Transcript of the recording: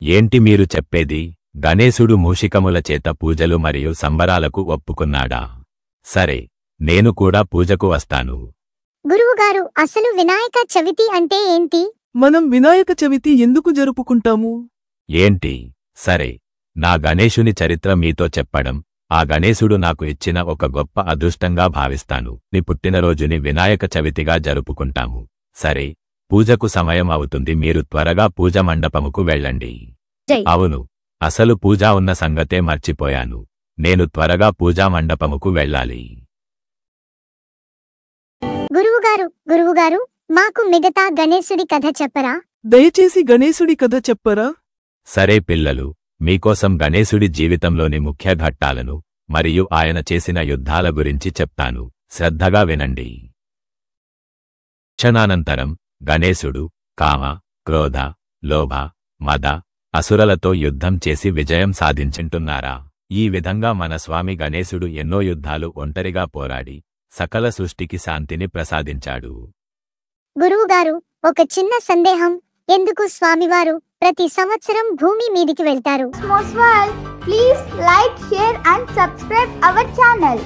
ఏంటి మీరు చెప్పేది? గణేశుడు మూషికముల చేత పూజలు మరియు సంబరాలకు ఒప్పుకున్నాడా? సరే, నేను కూడా పూజకు వస్తాను. గురువుగారు, అసలు వినాయక చవితి అంటే ఏంటి? మనం వినాయక చవితి ఎందుకు జరుపుకుంటాము? ఏంటి? సరే, నా గణేశుని చరిత్ర మీతో చెప్పడం, ఆ గణేశుడు నాకు ఇచ్చిన ఒక గొప్ప అదృష్టంగా భావిస్తాను. నీ పుట్టినరోజుని వినాయక చవితిగా జరుపుకుంటాము. సరే, పూజకు సమయం అవుతుంది. మీరు త్వరగా పూజ మండపముకు వెళ్ళండి. అవును, అసలు పూజ ఉన్న సంగతే మర్చిపోయాను. నేను త్వరగా పూజా మండపముకు వెళ్ళాలి. గురువుగారు, మాకు మిగతా గణేశుడి కథ చెప్పరా? దయచేసి గణేశుడి కథ చెప్పరా? సరే పిల్లలు, మీకోసం గణేశుడి జీవితంలోని ముఖ్య ఘట్టాలను మరియు ఆయన చేసిన యుద్ధాల గురించి చెప్తాను. శ్రద్ధగా వినండి. క్షణానంతరం గణేశుడు కామ, క్రోధ, లోభ, మద, అసురలతో యుద్ధం చేసి విజయం సాధించుంటున్నారా? ఈ విధంగా మన స్వామి గణేశుడు ఎన్నో యుద్ధాలు ఒంటరిగా పోరాడి సకల సృష్టికి శాంతిని ప్రసాదించాడు. గురువుగారు, ఒక చిన్న సందేహం. ఎందుకు స్వామివారు ప్రతి సంవత్సరం భూమి మీదికి వెళ్తారు? Please like, share and subscribe our channel.